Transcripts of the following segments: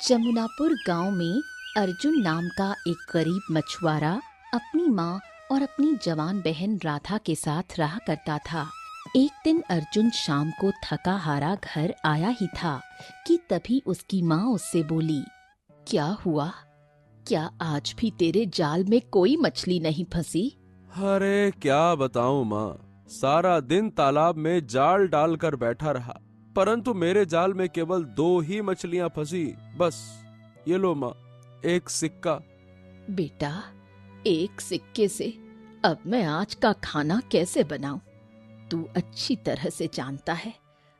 जमुनापुर गांव में अर्जुन नाम का एक गरीब मछुआरा अपनी माँ और अपनी जवान बहन राधा के साथ रहा करता था। एक दिन अर्जुन शाम को थका हारा घर आया ही था कि तभी उसकी माँ उससे बोली, क्या हुआ? क्या आज भी तेरे जाल में कोई मछली नहीं फंसी? अरे क्या बताऊं माँ, सारा दिन तालाब में जाल डालकर बैठा रहा, परंतु मेरे जाल में केवल 2 ही मछलियां फंसी। बस ये लो माँ, एक सिक्का। बेटा, एक सिक्के से अब मैं आज का खाना कैसे बनाऊं? तू अच्छी तरह से जानता है,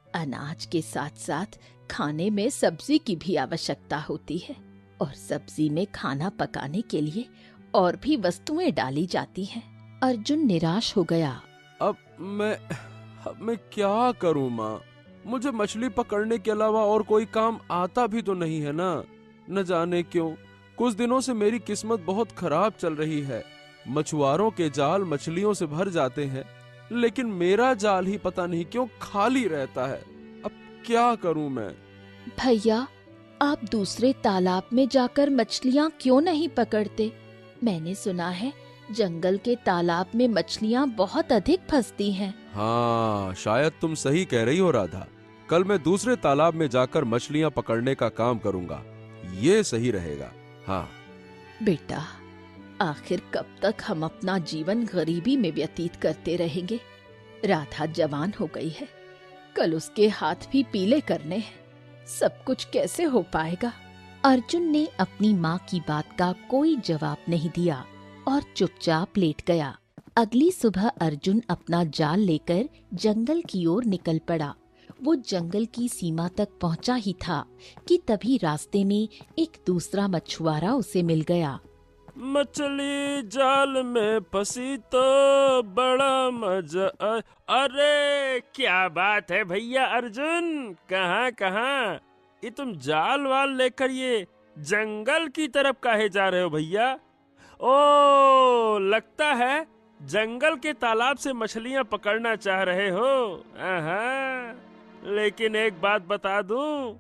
अनाज के साथ साथ खाने में सब्जी की भी आवश्यकता होती है और सब्जी में खाना पकाने के लिए और भी वस्तुएं डाली जाती हैं। अर्जुन निराश हो गया। अब मैं क्या करूं माँ? मुझे मछली पकड़ने के अलावा और कोई काम आता भी तो नहीं है ना। न जाने क्यों कुछ दिनों से मेरी किस्मत बहुत खराब चल रही है। मछुआरों के जाल मछलियों से भर जाते हैं, लेकिन मेरा जाल ही पता नहीं क्यों खाली रहता है। अब क्या करूं मैं? भैया, आप दूसरे तालाब में जाकर मछलियाँ क्यों नहीं पकड़ते? मैंने सुना है जंगल के तालाब में मछलियाँ बहुत अधिक फंसती हैं। हाँ, शायद तुम सही कह रही हो राधा। कल मैं दूसरे तालाब में जाकर मछलियां पकड़ने का काम करूंगा, ये सही रहेगा। हाँ बेटा, आखिर कब तक हम अपना जीवन गरीबी में व्यतीत करते रहेंगे? राधा जवान हो गई है, कल उसके हाथ भी पीले करने हैं। सब कुछ कैसे हो पाएगा? अर्जुन ने अपनी माँ की बात का कोई जवाब नहीं दिया और चुपचाप लेट गया। अगली सुबह अर्जुन अपना जाल लेकर जंगल की ओर निकल पड़ा। वो जंगल की सीमा तक पहुंचा ही था कि तभी रास्ते में एक दूसरा मछुआरा उसे मिल गया। मछली जाल में फंसी तो बड़ा मजा अरे क्या बात है भैया अर्जुन, कहाँ कहाँ? ये तुम जाल वाल लेकर ये जंगल की तरफ काहे जा रहे हो भैया? ओ, लगता है जंगल के तालाब से मछलियां पकड़ना चाह रहे हो। आहा, लेकिन एक बात बता दूं,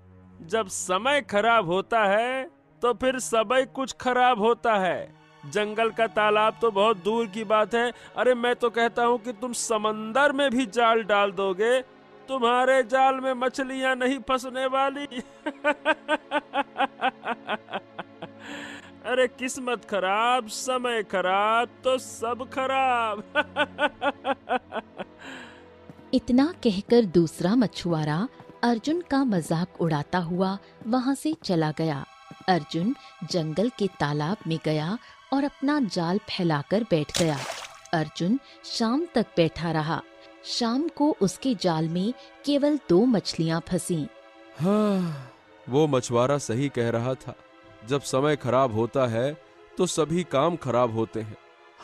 जब समय खराब होता है तो फिर सबई कुछ खराब होता है। जंगल का तालाब तो बहुत दूर की बात है। अरे मैं तो कहता हूँ कि तुम समंदर में भी जाल डाल दोगे, तुम्हारे जाल में मछलियां नहीं फंसने वाली। अरे किस्मत खराब, समय खराब तो सब खराब। इतना कहकर दूसरा मछुआरा अर्जुन का मजाक उड़ाता हुआ वहां से चला गया। अर्जुन जंगल के तालाब में गया और अपना जाल फैलाकर बैठ गया। अर्जुन शाम तक बैठा रहा। शाम को उसके जाल में केवल 2 मछलियां फंसी। हाँ, वो मछुआरा सही कह रहा था। जब समय खराब होता है तो सभी काम खराब होते हैं।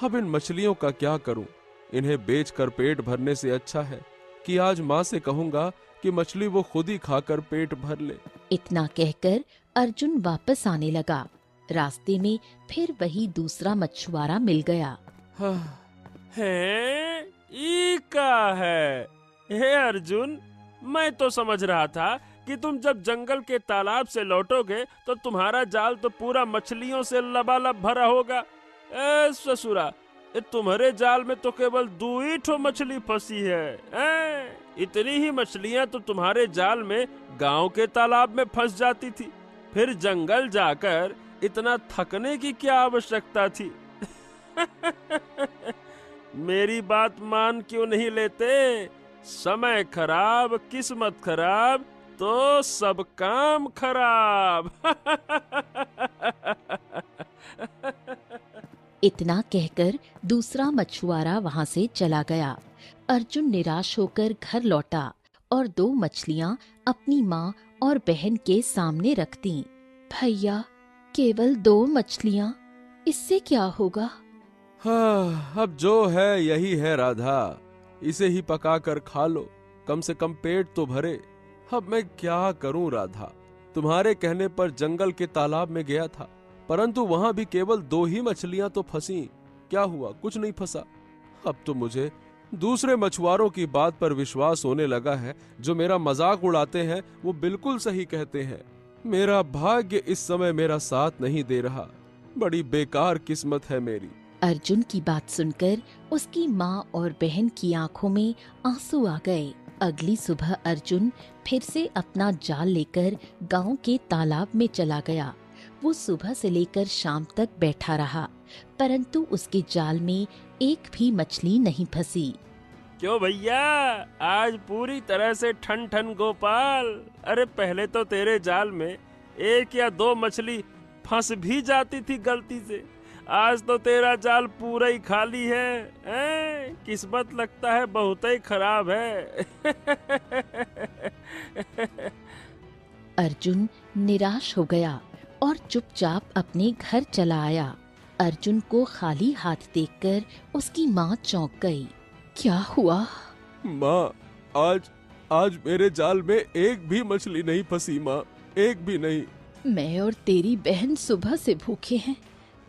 अब इन मछलियों का क्या करूं? इन्हें बेचकर पेट भरने से अच्छा है कि आज माँ से कहूंगा कि मछली वो खुद ही खाकर पेट भर ले। इतना कहकर अर्जुन वापस आने लगा। रास्ते में फिर वही दूसरा मछुआरा मिल गया। हाँ, है ई का है? हे अर्जुन, मैं तो समझ रहा था कि तुम जब जंगल के तालाब से लौटोगे तो तुम्हारा जाल तो पूरा मछलियों से लबालब भरा होगा। ए ससुरा, तुम्हारे जाल में तो केवल 2 ही ठो मछली फंसी है। इतनी ही मछलियां तो तुम्हारे जाल में गांव के तालाब में फंस जाती थी। फिर जंगल जाकर इतना थकने की क्या आवश्यकता थी? मेरी बात मान क्यों नहीं लेते? समय खराब, किस्मत खराब तो सब काम खराब। इतना कहकर दूसरा मछुआरा वहां से चला गया। अर्जुन निराश होकर घर लौटा और 2 मछलियां अपनी माँ और बहन के सामने रख दी। भैया, केवल 2 मछलियां, इससे क्या होगा? हाँ, अब जो है यही है राधा, इसे ही पका कर खा लो, कम से कम पेट तो भरे। अब मैं क्या करूं राधा? तुम्हारे कहने पर जंगल के तालाब में गया था, परंतु वहां भी केवल 2 ही मछलियां तो फंसी। क्या हुआ? कुछ नहीं फंसा। अब तो मुझे दूसरे मछुआरों की बात पर विश्वास होने लगा है। जो मेरा मजाक उड़ाते हैं वो बिल्कुल सही कहते हैं। मेरा भाग्य इस समय मेरा साथ नहीं दे रहा। बड़ी बेकार किस्मत है मेरी। अर्जुन की बात सुनकर उसकी माँ और बहन की आंखों में आंसू आ गए। अगली सुबह अर्जुन फिर से अपना जाल लेकर गांव के तालाब में चला गया। वो सुबह से लेकर शाम तक बैठा रहा, परंतु उसके जाल में एक भी मछली नहीं फंसी। क्यों भैया, आज पूरी तरह से ठन ठन गोपाल। अरे पहले तो तेरे जाल में एक या दो मछली फंस भी जाती थी गलती से, आज तो तेरा जाल पूरा ही खाली है। किस्मत लगता है बहुत ही खराब है। अर्जुन निराश हो गया और चुपचाप अपने घर चला आया। अर्जुन को खाली हाथ देखकर उसकी माँ चौंक गई। क्या हुआ? माँ, आज मेरे जाल में एक भी मछली नहीं फंसी माँ, एक भी नहीं। मैं और तेरी बहन सुबह से भूखे हैं,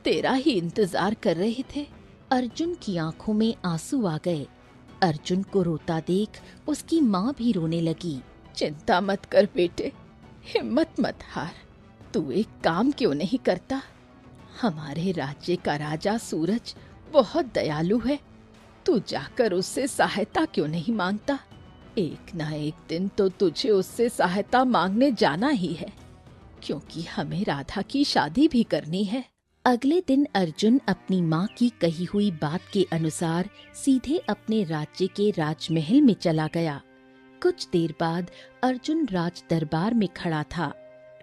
तेरा ही इंतजार कर रहे थे। अर्जुन की आंखों में आंसू आ गए। अर्जुन को रोता देख उसकी माँ भी रोने लगी। चिंता मत कर बेटे, हिम्मत मत हार। तू एक काम क्यों नहीं करता? हमारे राज्य का राजा सूरज बहुत दयालु है, तू जाकर उससे सहायता क्यों नहीं मांगता? एक ना एक दिन तो तुझे उससे सहायता मांगने जाना ही है, क्योंकि हमें राधा की शादी भी करनी है। अगले दिन अर्जुन अपनी माँ की कही हुई बात के अनुसार सीधे अपने राज्य के राजमहल में चला गया। कुछ देर बाद अर्जुन राज दरबार में खड़ा था।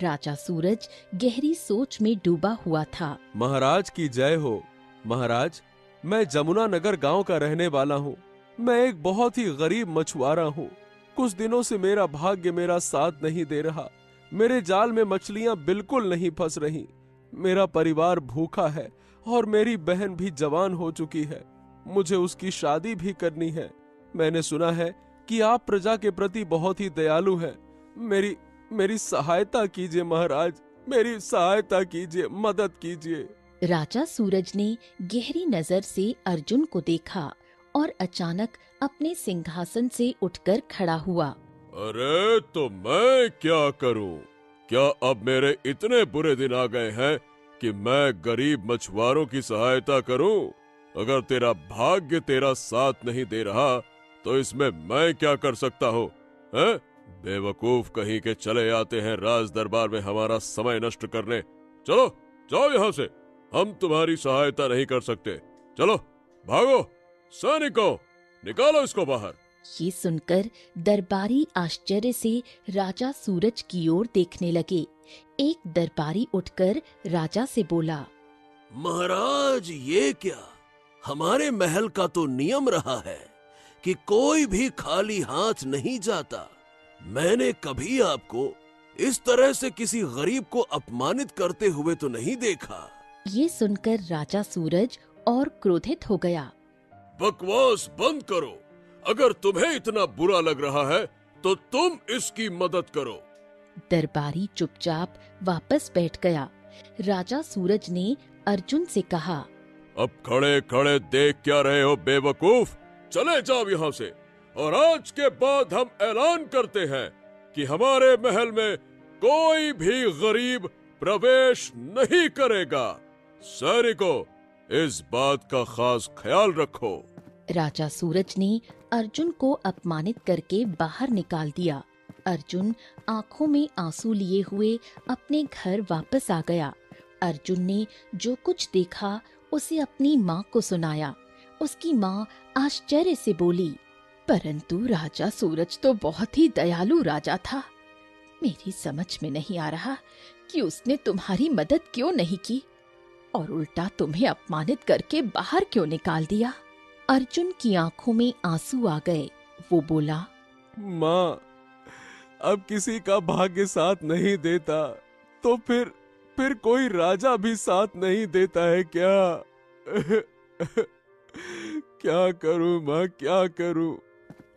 राजा सूरज गहरी सोच में डूबा हुआ था। महाराज की जय हो। महाराज, मैं जमुना नगर गांव का रहने वाला हूँ। मैं एक बहुत ही गरीब मछुआरा हूँ। कुछ दिनों से मेरा भाग्य मेरा साथ नहीं दे रहा। मेरे जाल में मछलियाँ बिल्कुल नहीं फंस रही। मेरा परिवार भूखा है और मेरी बहन भी जवान हो चुकी है। मुझे उसकी शादी भी करनी है। मैंने सुना है कि आप प्रजा के प्रति बहुत ही दयालु हैं। मेरी सहायता कीजिए महाराज, मेरी सहायता कीजिए, मदद कीजिए। राजा सूरज ने गहरी नजर से अर्जुन को देखा और अचानक अपने सिंहासन से उठकर खड़ा हुआ। अरे तो मैं क्या करूं? क्या अब मेरे इतने बुरे दिन आ गए हैं कि मैं गरीब मछुआरों की सहायता करूं? अगर तेरा भाग्य तेरा साथ नहीं दे रहा तो इसमें मैं क्या कर सकता हूँ? बेवकूफ कहीं के चले आते हैं राज दरबार में हमारा समय नष्ट करने। चलो जाओ यहाँ से, हम तुम्हारी सहायता नहीं कर सकते। चलो भागो, सैनिकों निकालो इसको बाहर। ये सुनकर दरबारी आश्चर्य से राजा सूरज की ओर देखने लगे। एक दरबारी उठकर राजा से बोला, महाराज ये क्या, हमारे महल का तो नियम रहा है कि कोई भी खाली हाथ नहीं जाता। मैंने कभी आपको इस तरह से किसी गरीब को अपमानित करते हुए तो नहीं देखा। ये सुनकर राजा सूरज और क्रोधित हो गया। बकवास बंद करो। अगर तुम्हें इतना बुरा लग रहा है तो तुम इसकी मदद करो। दरबारी चुपचाप वापस बैठ गया। राजा सूरज ने अर्जुन से कहा, अब खड़े खड़े देख क्या रहे हो बेवकूफ? चले जाओ यहाँ से, और आज के बाद हम ऐलान करते हैं कि हमारे महल में कोई भी गरीब प्रवेश नहीं करेगा। सैनिकों, इस बात का खास ख्याल रखो। राजा सूरज ने अर्जुन को अपमानित करके बाहर निकाल दिया। अर्जुन आंखों में आंसू लिए हुए अपने घर वापस आ गया। अर्जुन ने जो कुछ देखा उसे अपनी माँ को सुनाया। उसकी माँ आश्चर्य से बोली, परंतु राजा सूरज तो बहुत ही दयालु राजा था। मेरी समझ में नहीं आ रहा कि उसने तुम्हारी मदद क्यों नहीं की और उल्टा तुम्हें अपमानित करके बाहर क्यों निकाल दिया। अर्जुन की आंखों में आंसू आ गए। वो बोला, माँ, अब किसी का भाग्य साथ नहीं देता तो फिर कोई राजा भी साथ नहीं देता है क्या? क्या करूं माँ, क्या करूं?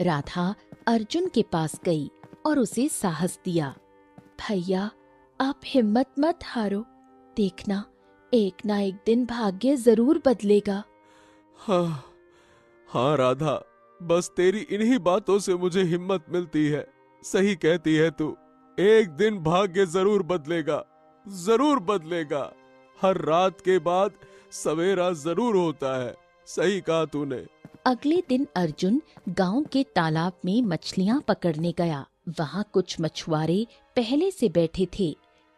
राधा अर्जुन के पास गई और उसे साहस दिया। भैया, आप हिम्मत मत हारो, देखना एक ना एक दिन भाग्य जरूर बदलेगा। हाँ राधा, बस तेरी इन्हीं बातों से मुझे हिम्मत मिलती है। सही कहती है तू। एक दिन भाग्य जरूर बदलेगा, जरूर बदलेगा। हर रात के बाद सवेरा जरूर होता है। सही कहा तूने। अगले दिन अर्जुन गांव के तालाब में मछलियां पकड़ने गया। वहां कुछ मछुआरे पहले से बैठे थे।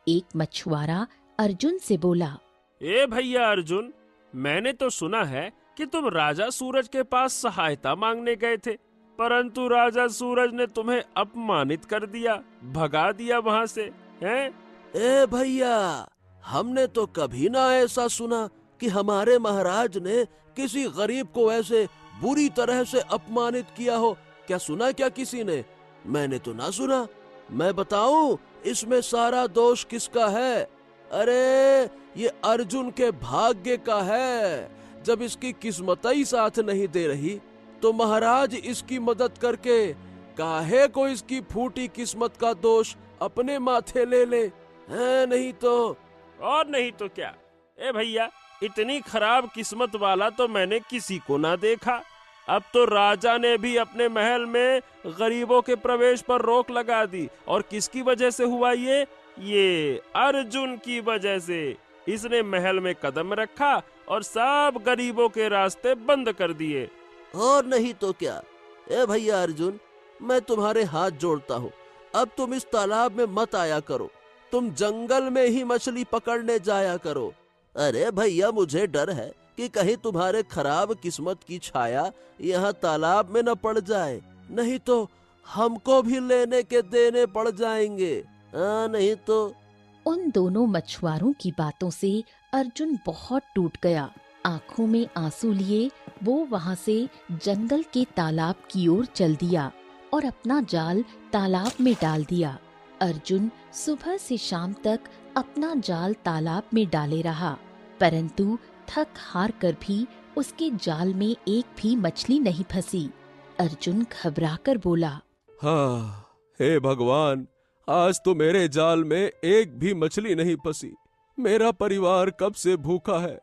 एक मछुआरा अर्जुन से बोला, ए भैया अर्जुन, मैंने तो सुना है कि तुम राजा सूरज के पास सहायता मांगने गए थे, परंतु राजा सूरज ने तुम्हें अपमानित कर दिया, भगा दिया वहां से, हैं? ए भैया, हमने तो कभी ना ऐसा सुना कि हमारे महाराज ने किसी गरीब को ऐसे बुरी तरह से अपमानित किया हो। क्या सुना क्या किसी ने? मैंने तो ना सुना। मैं बताऊं इसमें सारा दोष किसका है? अरे ये अर्जुन के भाग्य का है। जब इसकी किस्मत ही साथ नहीं दे रही तो महाराज इसकी मदद करके काहे को इसकी फूटी किस्मत का दोष अपने माथे ले ले, है? नहीं तो और नहीं तो क्या। ए भैया, इतनी खराब किस्मत वाला तो मैंने किसी को ना देखा। अब तो राजा ने भी अपने महल में गरीबों के प्रवेश पर रोक लगा दी। और किसकी वजह से हुआ ये अर्जुन की वजह से। इसने महल में कदम रखा और सब गरीबों के रास्ते बंद कर दिए। और नहीं तो क्या। ए भैया अर्जुन, मैं तुम्हारे हाथ जोड़ता हूँ, अब तुम इस तालाब में मत आया करो। तुम जंगल में ही मछली पकड़ने जाया करो। अरे भैया, मुझे डर है कि कहीं तुम्हारे खराब किस्मत की छाया यहाँ तालाब में न पड़ जाए, नहीं तो हमको भी लेने के देने पड़ जाएंगे। नहीं तो। उन दोनों मछुआरों की बातों से अर्जुन बहुत टूट गया। आंखों में आंसू लिए वो वहां से जंगल के तालाब की ओर चल दिया और अपना जाल तालाब में डाल दिया। अर्जुन सुबह से शाम तक अपना जाल तालाब में डाले रहा, परंतु थक हार कर भी उसके जाल में एक भी मछली नहीं फंसी। अर्जुन घबराकर बोला, हाँ, हे भगवान, आज तो मेरे जाल में एक भी मछली नहीं फंसी। मेरा परिवार कब से भूखा है।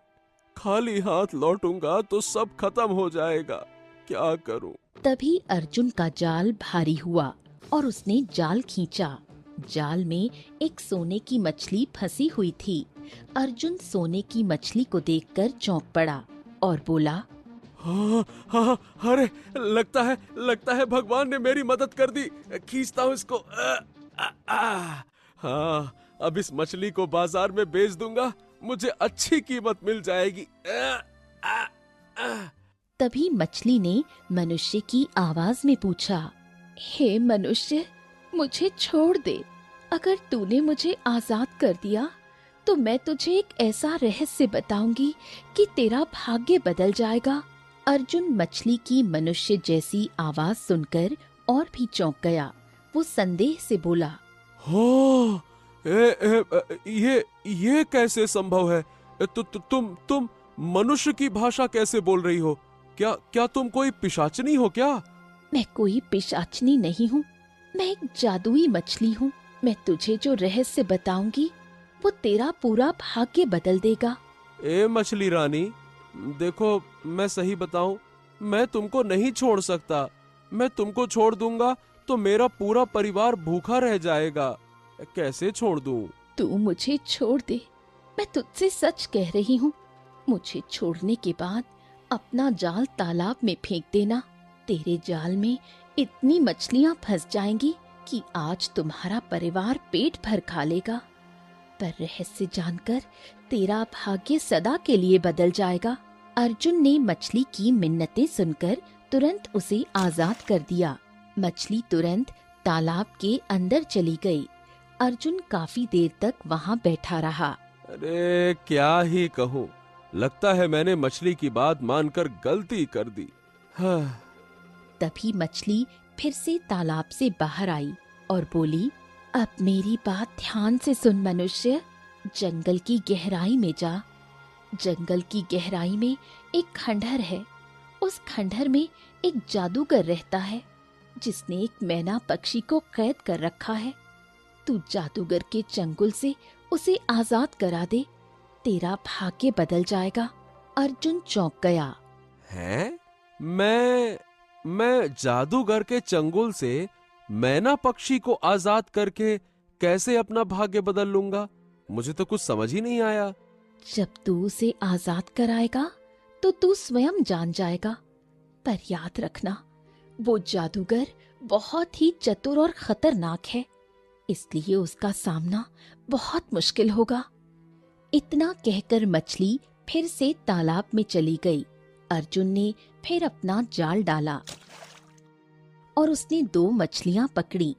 खाली हाथ लौटूंगा तो सब खत्म हो जाएगा। क्या करूं? तभी अर्जुन का जाल भारी हुआ और उसने जाल खींचा। जाल में एक सोने की मछली फंसी हुई थी। अर्जुन सोने की मछली को देखकर चौंक पड़ा और बोला, हाँ, हाँ, अरे लगता है भगवान ने मेरी मदद कर दी। खींचता हूँ इसको। हाँ, अब इस मछली को बाजार में बेच दूंगा, मुझे अच्छी कीमत मिल जाएगी। तभी मछली ने मनुष्य की आवाज में पूछा, हे मनुष्य, मुझे छोड़ दे। अगर तूने मुझे आजाद कर दिया तो मैं तुझे एक ऐसा रहस्य बताऊंगी कि तेरा भाग्य बदल जाएगा। अर्जुन मछली की मनुष्य जैसी आवाज सुनकर और भी चौंक गया। वो संदेह से बोला, हो, ये कैसे संभव है? तुम मनुष्य की भाषा कैसे बोल रही हो? क्या तुम कोई पिशाचनी हो क्या? मैं कोई पिशाचनी नहीं हूँ, मैं एक जादुई मछली हूँ। मैं तुझे जो रहस्य बताऊंगी वो तेरा पूरा भाग्य बदल देगा। ए मछली रानी, देखो, मैं सही बताऊं, मैं तुमको नहीं छोड़ सकता। मैं तुमको छोड़ दूंगा तो मेरा पूरा परिवार भूखा रह जाएगा। कैसे छोड़ दूं? तू मुझे छोड़ दे, मैं तुझसे सच कह रही हूँ। मुझे छोड़ने के बाद अपना जाल तालाब में फेंक देना। तेरे जाल में इतनी मछलियाँ फंस जाएंगी कि आज तुम्हारा परिवार पेट भर खा लेगा। पर रहस्य जानकर तेरा भाग्य सदा के लिए बदल जाएगा। अर्जुन ने मछली की मिन्नतें सुनकर तुरंत उसे आजाद कर दिया। मछली तुरंत तालाब के अंदर चली गई। अर्जुन काफी देर तक वहां बैठा रहा। अरे क्या ही कहूँ, लगता है मैंने मछली की बात मानकर गलती कर दी। हाँ। तभी मछली फिर से तालाब से बाहर आई और बोली, अब मेरी बात ध्यान से सुन मनुष्य। जंगल की गहराई में जा। जंगल की गहराई में एक खंडहर है। उस खंडहर में एक जादूगर रहता है जिसने एक मैना पक्षी को कैद कर रखा है। तू जादूगर के चंगुल से उसे आजाद करा दे, तेरा भाग्य बदल जाएगा। अर्जुन चौंक गया। हैं? मैं जादूगर के चंगुल से मैना पक्षी को आजाद करके कैसे अपना भाग्य बदल लूंगा? मुझे तो कुछ समझ ही नहीं आया। जब तू उसे आजाद कराएगा तो तू स्वयं जान जाएगा। पर याद रखना, वो जादूगर बहुत ही चतुर और खतरनाक है, इसलिए उसका सामना बहुत मुश्किल होगा। इतना कहकर मछली फिर से तालाब में चली गई। अर्जुन ने फिर अपना जाल डाला और उसने 2 मछलियां पकड़ी।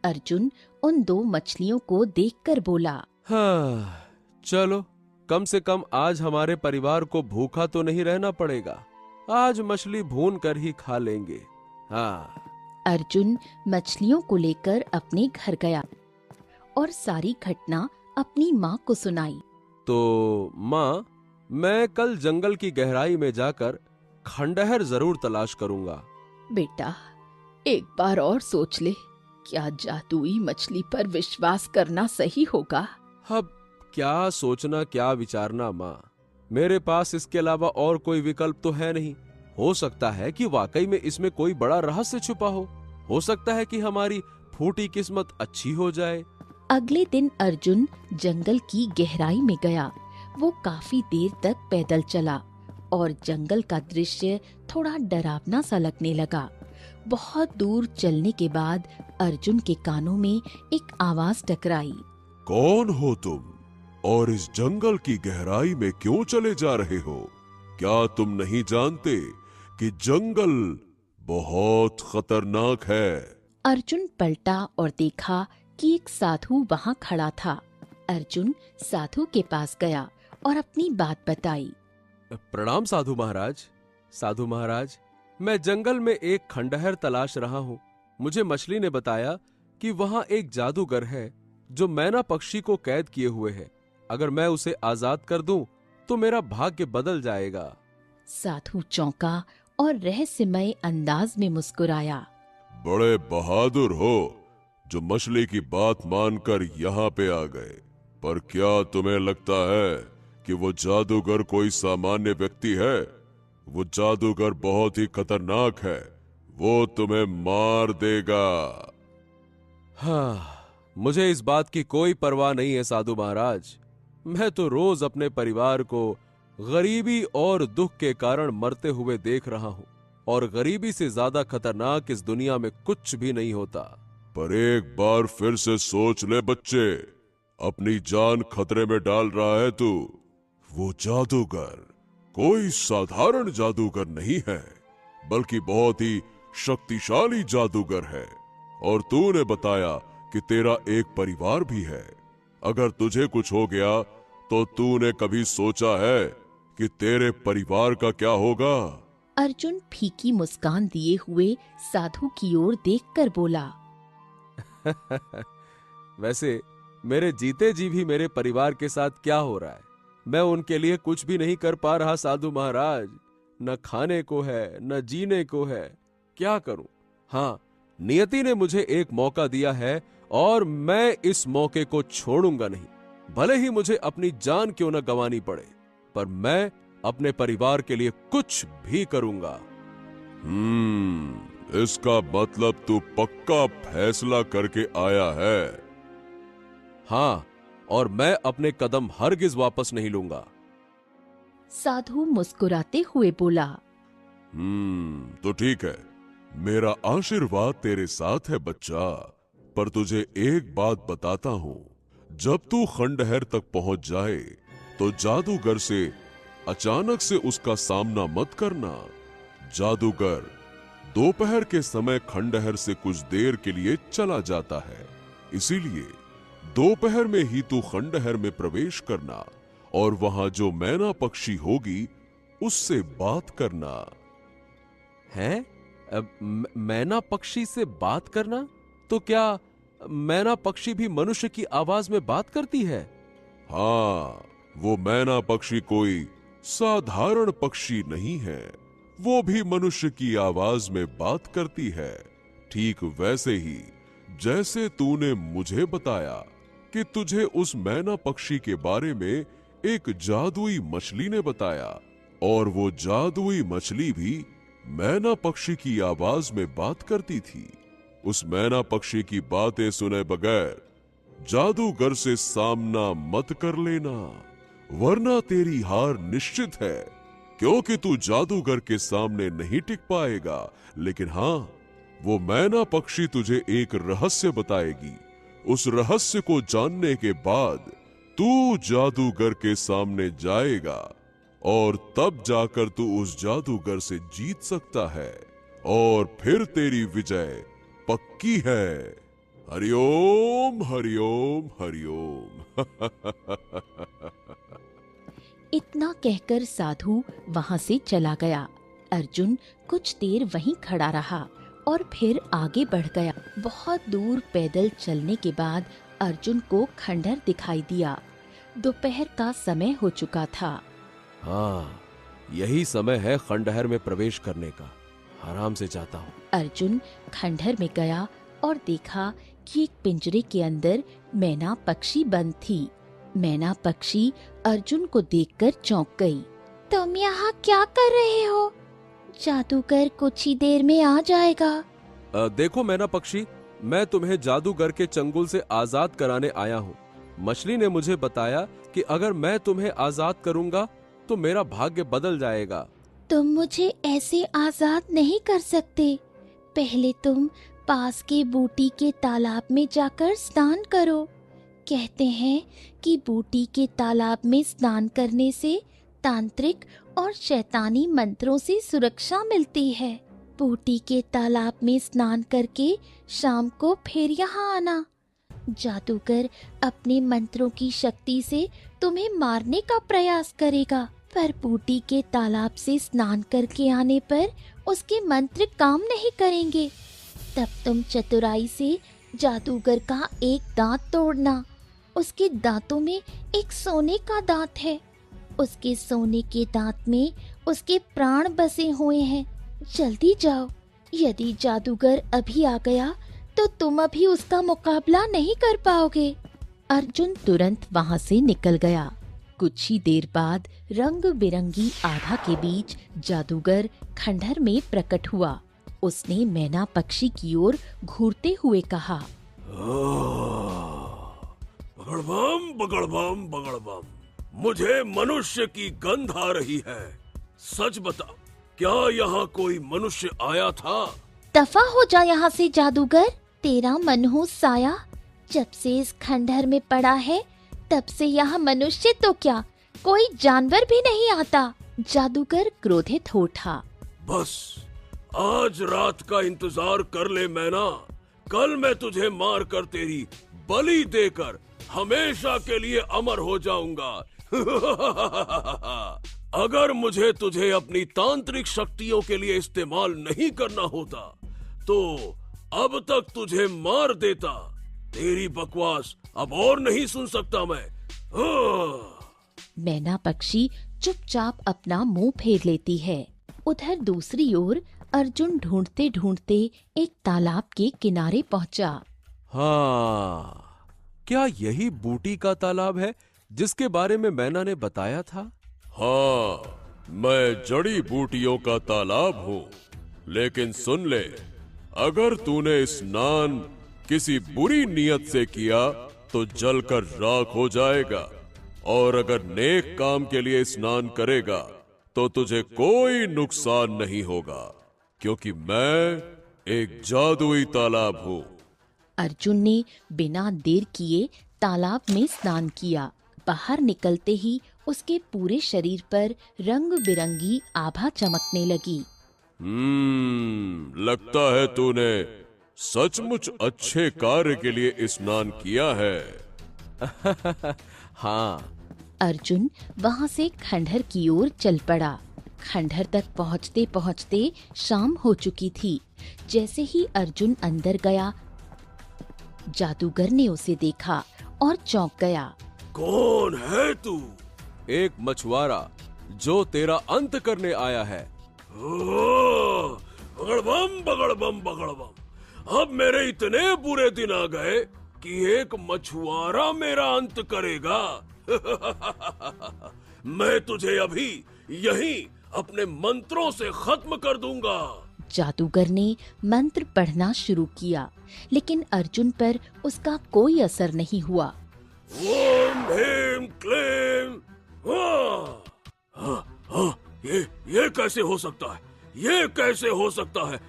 अर्जुन उन 2 मछलियों को देखकर बोला, हाँ, चलो कम से कम आज हमारे परिवार को भूखा तो नहीं रहना पड़ेगा। आज मछली भून कर ही खा लेंगे। हाँ। अर्जुन मछलियों को लेकर अपने घर गया और सारी घटना अपनी माँ को सुनाई। तो माँ, मैं कल जंगल की गहराई में जाकर खंडहर जरूर तलाश करूंगा। बेटा, एक बार और सोच ले, क्या जादुई मछली पर विश्वास करना सही होगा? अब क्या सोचना क्या विचारना माँ, मेरे पास इसके अलावा और कोई विकल्प तो है नहीं। हो सकता है कि वाकई में इसमें कोई बड़ा रहस्य छुपा हो सकता है कि हमारी फूटी किस्मत अच्छी हो जाए। अगले दिन अर्जुन जंगल की गहराई में गया। वो काफी देर तक पैदल चला और जंगल का दृश्य थोड़ा डरावना सा लगने लगा। बहुत दूर चलने के बाद अर्जुन के कानों में एक आवाज टकराई। कौन हो तुम और इस जंगल की गहराई में क्यों चले जा रहे हो? क्या तुम नहीं जानते कि जंगल बहुत खतरनाक है? अर्जुन पलटा और देखा कि एक साधु वहाँ खड़ा था। अर्जुन साधु के पास गया और अपनी बात बताई। प्रणाम साधु महाराज। साधु महाराज, मैं जंगल में एक खंडहर तलाश रहा हूँ। मुझे मछली ने बताया कि वहाँ एक जादूगर है जो मैना पक्षी को कैद किए हुए है। अगर मैं उसे आजाद कर दूं तो मेरा भाग्य बदल जाएगा। साधु चौंका और रहस्यमय अंदाज में मुस्कुराया। बड़े बहादुर हो जो मछली की बात मानकर यहाँ पे आ गए। पर क्या तुम्हें लगता है कि वो जादूगर कोई सामान्य व्यक्ति है? वो जादूगर बहुत ही खतरनाक है। वो तुम्हें मार देगा। हाँ, मुझे इस बात की कोई परवाह नहीं है साधु महाराज। मैं तो रोज अपने परिवार को गरीबी और दुख के कारण मरते हुए देख रहा हूँ, और गरीबी से ज्यादा खतरनाक इस दुनिया में कुछ भी नहीं होता। पर एक बार फिर से सोच ले बच्चे, अपनी जान खतरे में डाल रहा है तू। वो जादूगर कोई साधारण जादूगर नहीं है, बल्कि बहुत ही शक्तिशाली जादूगर है। और तूने बताया कि तेरा एक परिवार भी है। अगर तुझे कुछ हो गया तो तूने कभी सोचा है कि तेरे परिवार का क्या होगा? अर्जुन फीकी मुस्कान दिए हुए साधु की ओर देखकर बोला। वैसे मेरे जीते जी भी मेरे परिवार के साथ क्या हो रहा है? मैं उनके लिए कुछ भी नहीं कर पा रहा साधु महाराज। न खाने को है, न जीने को है। क्या करूं? हाँ, नियति ने मुझे एक मौका दिया है और मैं इस मौके को छोड़ूंगा नहीं, भले ही मुझे अपनी जान क्यों न गंवानी पड़े। पर मैं अपने परिवार के लिए कुछ भी करूंगा। इसका मतलब तू पक्का फैसला करके आया है? हाँ, और मैं अपने कदम हरगिज वापस नहीं लूंगा। साधु मुस्कुराते हुए बोला। तो ठीक है, मेरा आशीर्वाद तेरे साथ है बच्चा। पर तुझे एक बात बताता हूँ, जब तू खंडहर तक पहुंच जाए तो जादूगर से अचानक से उसका सामना मत करना। जादूगर दोपहर के समय खंडहर से कुछ देर के लिए चला जाता है, इसीलिए दोपहर में ही तू खंडहर में प्रवेश करना और वहां जो मैना पक्षी होगी उससे बात करना। हैं? मैना पक्षी से बात करना? तो क्या मैना पक्षी भी मनुष्य की आवाज में बात करती है? हाँ, वो मैना पक्षी कोई साधारण पक्षी नहीं है। वो भी मनुष्य की आवाज में बात करती है। ठीक वैसे ही जैसे तूने मुझे बताया कि तुझे उस मैना पक्षी के बारे में एक जादुई मछली ने बताया, और वो जादुई मछली भी मैना पक्षी की आवाज में बात करती थी। उस मैना पक्षी की बातें सुने बगैर जादूगर से सामना मत कर लेना, वरना तेरी हार निश्चित है, क्योंकि तू जादूगर के सामने नहीं टिक पाएगा। लेकिन हाँ, वो मैना पक्षी तुझे एक रहस्य बताएगी। उस रहस्य को जानने के बाद तू जादूगर के सामने जाएगा और तब जाकर तू उस जादूगर से जीत सकता है और फिर तेरी विजय पक्की है। हरिओम हरिओम हरिओम। इतना कहकर साधु वहां से चला गया। अर्जुन कुछ देर वहीं खड़ा रहा और फिर आगे बढ़ गया। बहुत दूर पैदल चलने के बाद अर्जुन को खंडहर दिखाई दिया। दोपहर का समय हो चुका था। हाँ, यही समय है खंडहर में प्रवेश करने का। आराम से जाता हूँ। अर्जुन खंडहर में गया और देखा कि एक पिंजरे के अंदर मैना पक्षी बंद थी। मैना पक्षी अर्जुन को देखकर चौंक गई। तुम यहाँ क्या कर रहे हो? जादूगर कुछ ही देर में आ जाएगा। देखो मैना पक्षी, मैं तुम्हें जादूगर के चंगुल से आजाद कराने आया हूँ। मछली ने मुझे बताया कि अगर मैं तुम्हें आजाद करूँगा तो मेरा भाग्य बदल जाएगा। तुम मुझे ऐसे आजाद नहीं कर सकते। पहले तुम पास के बूटी के तालाब में जाकर स्नान करो। कहते हैं कि बूटी के तालाब में स्नान करने से तांत्रिक और शैतानी मंत्रों से सुरक्षा मिलती है। बूटी के तालाब में स्नान करके शाम को फिर यहाँ आना। जादूगर अपने मंत्रों की शक्ति से तुम्हें मारने का प्रयास करेगा, पर बूटी के तालाब से स्नान करके आने पर उसके मंत्र काम नहीं करेंगे। तब तुम चतुराई से जादूगर का एक दांत तोड़ना। उसके दांतों में एक सोने का दांत है। उसके सोने के दांत में उसके प्राण बसे हुए हैं। जल्दी जाओ। यदि जादूगर अभी आ गया तो तुम अभी उसका मुकाबला नहीं कर पाओगे। अर्जुन तुरंत वहां से निकल गया। कुछ ही देर बाद रंग बिरंगी आभा के बीच जादूगर खंडहर में प्रकट हुआ। उसने मैना पक्षी की ओर घूरते हुए कहा, बगड़बम बगड़बम बगड़बम, मुझे मनुष्य की गंध आ रही है। सच बता, क्या यहाँ कोई मनुष्य आया था? दफा हो जा यहाँ से जादूगर। तेरा मनहूस साया जब से इस खंडहर में पड़ा है तब से यहाँ मनुष्य तो क्या, कोई जानवर भी नहीं आता। जादूगर क्रोधित हो उठा। बस आज रात का इंतजार कर ले मैना। कल मैं तुझे मार कर तेरी बलि देकर हमेशा के लिए अमर हो जाऊंगा। अगर मुझे तुझे अपनी तांत्रिक शक्तियों के लिए इस्तेमाल नहीं करना होता तो अब तक तुझे मार देता। तेरी बकवास अब और नहीं सुन सकता मैं। मैना पक्षी चुपचाप अपना मुंह फेर लेती है। उधर दूसरी ओर अर्जुन ढूंढते ढूंढते एक तालाब के किनारे पहुंचा। हाँ, क्या यही बूटी का तालाब है जिसके बारे में मैना ने बताया था? हाँ, मैं जड़ी बूटियों का तालाब हूँ। लेकिन सुन ले, अगर तूने स्नान किसी बुरी नियत से किया तो जलकर राख हो जाएगा, और अगर नेक काम के लिए स्नान करेगा तो तुझे कोई नुकसान नहीं होगा, क्योंकि मैं एक जादुई तालाब हूँ। अर्जुन ने बिना देर किए तालाब में स्नान किया। बाहर निकलते ही उसके पूरे शरीर पर रंग बिरंगी आभा चमकने लगी। लगता है तूने सचमुच अच्छे कार्य के लिए स्नान किया है। हाँ। अर्जुन वहां से खंडहर की ओर चल पड़ा। खंडहर तक पहुंचते पहुंचते शाम हो चुकी थी। जैसे ही अर्जुन अंदर गया, जादूगर ने उसे देखा और चौंक गया। कौन है तू? एक मछुआरा जो तेरा अंत करने आया है। बगड़बम बगड़बम बगड़बम, अब मेरे इतने बुरे दिन आ गए कि एक मछुआरा मेरा अंत करेगा। मैं तुझे अभी यहीं अपने मंत्रों से खत्म कर दूंगा। जादूगर ने मंत्र पढ़ना शुरू किया, लेकिन अर्जुन पर उसका कोई असर नहीं हुआ। ओम ह्रीं क्लीं ये कैसे हो सकता है? ये कैसे हो सकता है?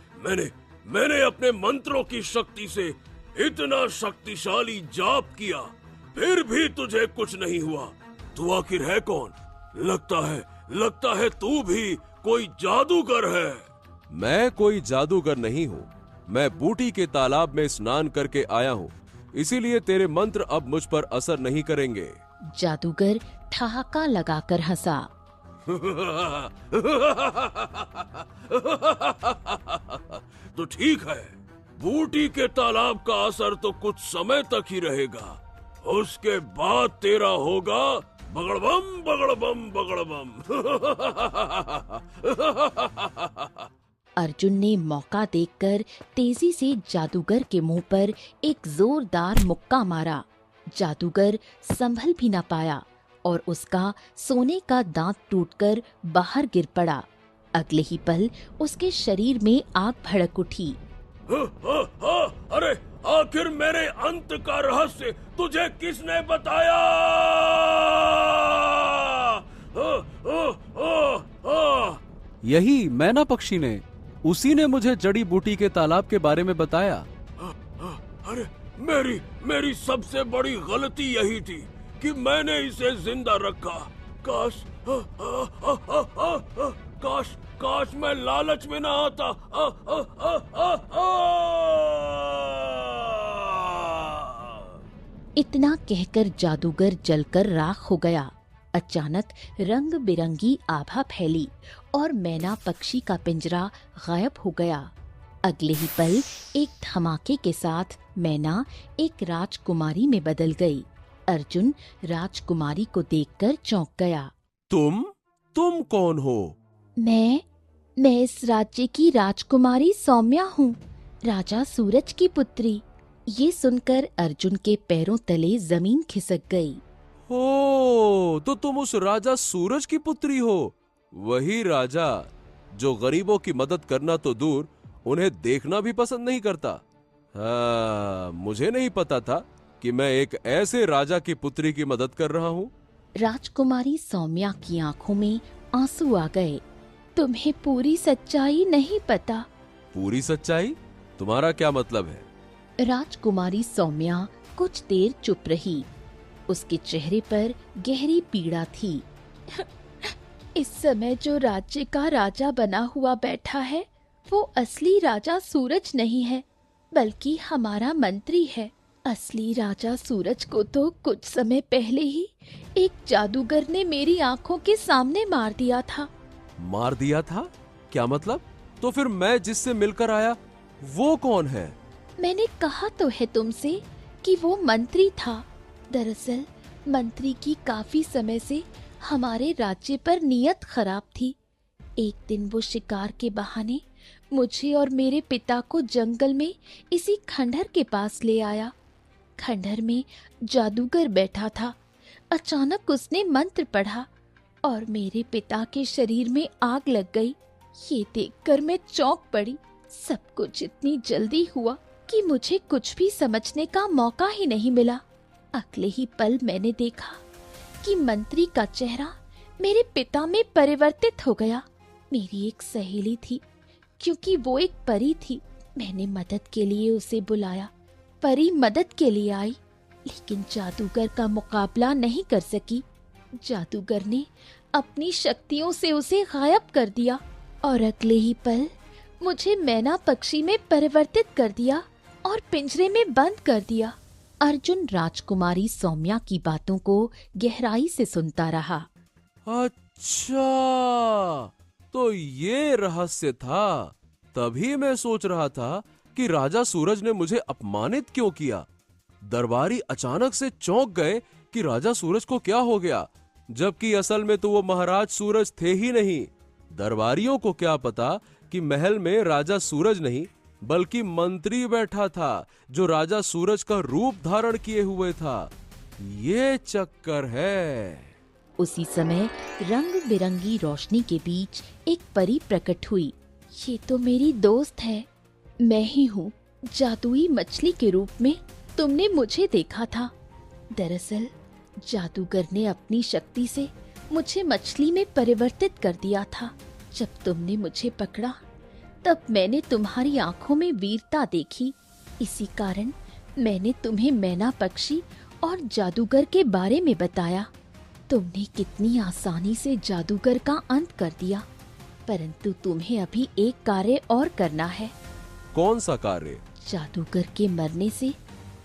मैंने अपने मंत्रों की शक्ति से इतना शक्तिशाली जाप किया, फिर भी तुझे कुछ नहीं हुआ। तू आखिर है कौन? लगता है तू भी कोई जादूगर है। मैं कोई जादूगर नहीं हूँ। मैं बूटी के तालाब में स्नान करके आया हूँ, इसीलिए तेरे मंत्र अब मुझ पर असर नहीं करेंगे। जादूगर ठहाका लगाकर हंसा। तो ठीक है, बूटी के तालाब का असर तो कुछ समय तक ही रहेगा, उसके बाद तेरा होगा बगड़बम बगड़बम बगड़बम। अर्जुन ने मौका देखकर तेजी से जादूगर के मुंह पर एक जोरदार मुक्का मारा। जादूगर संभल भी न पाया और उसका सोने का दांत टूटकर बाहर गिर पड़ा। अगले ही पल उसके शरीर में आग भड़क उठी। अरे आखिर मेरे अंत का रहस्य तुझे किसने बताया? यही मैना पक्षी ने, उसी ने मुझे जड़ी बूटी के तालाब के बारे में बताया। अरे मेरी सबसे बड़ी गलती यही थी कि मैंने इसे जिंदा रखा। काश मैं लालच में ना आता। इतना कहकर जादूगर जलकर राख हो गया। अचानक रंग बिरंगी आभा फैली और मैना पक्षी का पिंजरा गायब हो गया। अगले ही पल एक धमाके के साथ मैना एक राजकुमारी में बदल गई। अर्जुन राजकुमारी को देखकर चौंक गया। तुम कौन हो? मैं इस राज्य की राजकुमारी सौम्या हूँ, राजा सूरज की पुत्री। ये सुनकर अर्जुन के पैरों तले जमीन खिसक गई। ओ, तो तुम उस राजा सूरज की पुत्री हो, वही राजा जो गरीबों की मदद करना तो दूर, उन्हें देखना भी पसंद नहीं करता। हाँ, मुझे नहीं पता था कि मैं एक ऐसे राजा की पुत्री की मदद कर रहा हूँ। राजकुमारी सौम्या की आंखों में आंसू आ गए। तुम्हें पूरी सच्चाई नहीं पता। पूरी सच्चाई? तुम्हारा क्या मतलब है? राजकुमारी सौम्या कुछ देर चुप रही। उसके चेहरे पर गहरी पीड़ा थी। इस समय जो राज्य का राजा बना हुआ बैठा है, वो असली राजा सूरज नहीं है, बल्कि हमारा मंत्री है। असली राजा सूरज को तो कुछ समय पहले ही एक जादूगर ने मेरी आंखों के सामने मार दिया था। मार दिया था? क्या मतलब? तो फिर मैं जिससे मिलकर आया वो कौन है? मैंने कहा तो है तुमसे कि वो मंत्री था। दरअसल मंत्री की काफी समय से हमारे राज्य पर नियत खराब थी। एक दिन वो शिकार के बहाने मुझे और मेरे पिता को जंगल में इसी खंडहर के पास ले आया। खंडहर में जादूगर बैठा था। अचानक उसने मंत्र पढ़ा और मेरे पिता के शरीर में आग लग गई। ये देखकर मैं चौंक पड़ी। सब कुछ इतनी जल्दी हुआ कि मुझे कुछ भी समझने का मौका ही नहीं मिला। अगले ही पल मैंने देखा कि मंत्री का चेहरा मेरे पिता में परिवर्तित हो गया। मेरी एक सहेली थी, क्योंकि वो एक परी थी। मैंने मदद के लिए उसे बुलाया। परी मदद के लिए आई, लेकिन जादूगर का मुकाबला नहीं कर सकी। जादूगर ने अपनी शक्तियों से उसे गायब कर दिया और अगले ही पल मुझे मैना पक्षी में परिवर्तित कर दिया और पिंजरे में बंद कर दिया। अर्जुन राजकुमारी सौम्या की बातों को गहराई से सुनता रहा। अच्छा, तो ये रहस्य था। तभी मैं सोच रहा था कि राजा सूरज ने मुझे अपमानित क्यों किया। दरबारी अचानक से चौंक गए कि राजा सूरज को क्या हो गया, जबकि असल में तो वो महाराज सूरज थे ही नहीं। दरबारियों को क्या पता कि महल में राजा सूरज नहीं बल्कि मंत्री बैठा था, जो राजा सूरज का रूप धारण किए हुए था। ये चक्कर है। उसी समय रंग बिरंगी रोशनी के बीच एक परी प्रकट हुई। ये तो मेरी दोस्त है, मैं ही हूँ। जादुई मछली के रूप में तुमने मुझे देखा था। दरअसल जादूगर ने अपनी शक्ति से मुझे मछली में परिवर्तित कर दिया था। जब तुमने मुझे पकड़ा तब मैंने तुम्हारी आंखों में वीरता देखी। इसी कारण मैंने तुम्हें मैना पक्षी और जादूगर के बारे में बताया। तुमने कितनी आसानी से जादूगर का अंत कर दिया, परंतु तुम्हें अभी एक कार्य और करना है। कौन सा कार्य? जादूगर के मरने से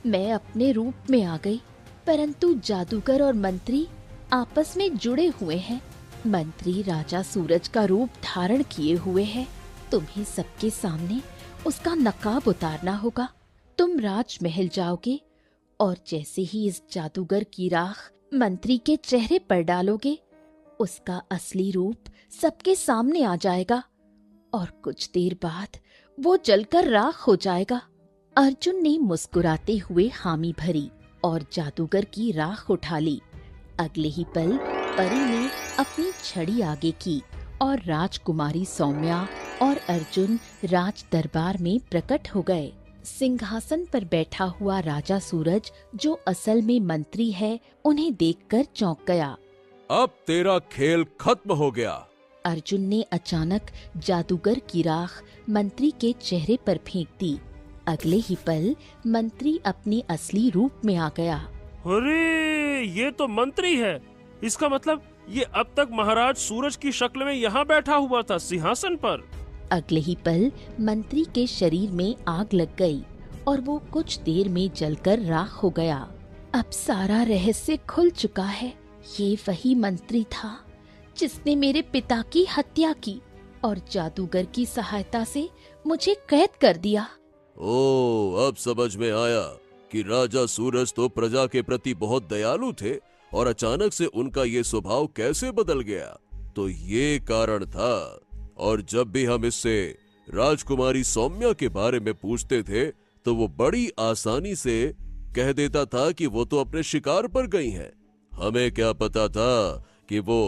मैं अपने रूप में आ गई, परंतु जादूगर और मंत्री आपस में जुड़े हुए हैं। मंत्री राजा सूरज का रूप धारण किए हुए है। तुम्हें सबके सामने उसका नकाब उतारना होगा। तुम राजमहल जाओगे और जैसे ही इस जादूगर की राख मंत्री के चेहरे पर डालोगे, उसका असली रूप सबके सामने आ जाएगा और कुछ देर बाद वो जलकर राख हो जाएगा। अर्जुन ने मुस्कुराते हुए हामी भरी और जादूगर की राख उठा ली। अगले ही पल परी ने अपनी छड़ी आगे की और राजकुमारी सौम्या और अर्जुन राज दरबार में प्रकट हो गए। सिंहासन पर बैठा हुआ राजा सूरज, जो असल में मंत्री है, उन्हें देखकर चौंक गया। अब तेरा खेल खत्म हो गया। अर्जुन ने अचानक जादूगर की राख मंत्री के चेहरे पर फेंक दी। अगले ही पल मंत्री अपने असली रूप में आ गया। अरे ये तो मंत्री है। इसका मतलब ये अब तक महाराज सूरज की शक्ल में यहाँ बैठा हुआ था सिंहासन पर। अगले ही पल मंत्री के शरीर में आग लग गई और वो कुछ देर में जलकर राख हो गया। अब सारा रहस्य खुल चुका है। ये वही मंत्री था जिसने मेरे पिता की हत्या की और जादूगर की सहायता से मुझे कैद कर दिया। ओ, अब समझ में आया कि राजा सूरज तो प्रजा के प्रति बहुत दयालु थे और अचानक से उनका ये स्वभाव कैसे बदल गया। तो ये कारण था। और जब भी हम इससे राजकुमारी सौम्या के बारे में पूछते थे तो वो बड़ी आसानी से कह देता था कि वो तो अपने शिकार पर गई हैं। हमें क्या पता था कि वो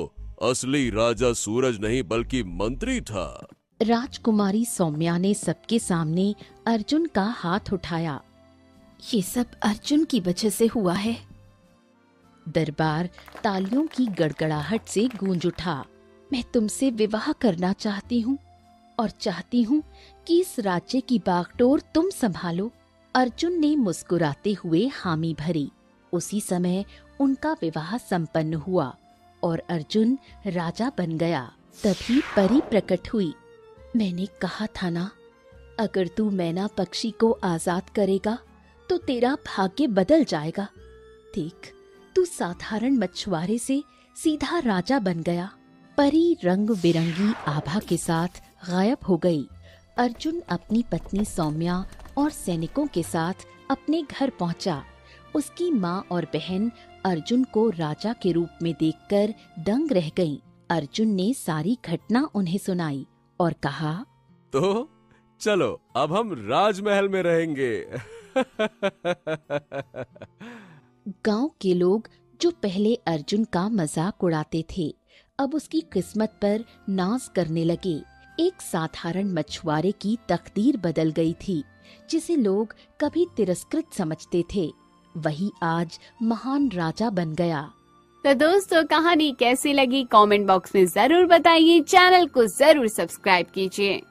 असली राजा सूरज नहीं बल्कि मंत्री था। राजकुमारी सौम्या ने सबके सामने अर्जुन का हाथ उठाया। ये सब अर्जुन की वजह से हुआ है। दरबार तालियों की गड़गड़ाहट से गूंज उठा। मैं तुमसे विवाह करना चाहती हूँ और चाहती हूँ कि इस राज्य की बागडोर तुम संभालो। अर्जुन ने मुस्कुराते हुए हामी भरी। उसी समय उनका विवाह संपन्न हुआ और अर्जुन राजा बन गया। तभी परी प्रकट हुई। मैंने कहा था ना, अगर तू मैना पक्षी को आजाद करेगा तो तेरा भाग्य बदल जाएगा। देख, तू साधारण मछुआरे से सीधा राजा बन गया। परी रंग बिरंगी आभा के साथ गायब हो गई। अर्जुन अपनी पत्नी सौम्या और सैनिकों के साथ अपने घर पहुंचा। उसकी माँ और बहन अर्जुन को राजा के रूप में देखकर दंग रह गईं। अर्जुन ने सारी घटना उन्हें सुनाई और कहा, तो चलो अब हम राजमहल में रहेंगे। गांव के लोग जो पहले अर्जुन का मजाक उड़ाते थे, अब उसकी किस्मत पर नाज करने लगे। एक साधारण मछुआरे की तकदीर बदल गई थी। जिसे लोग कभी तिरस्कृत समझते थे, वही आज महान राजा बन गया। तो दोस्तों, कहानी कैसी लगी कमेंट बॉक्स में जरूर बताइए। चैनल को जरूर सब्सक्राइब कीजिए।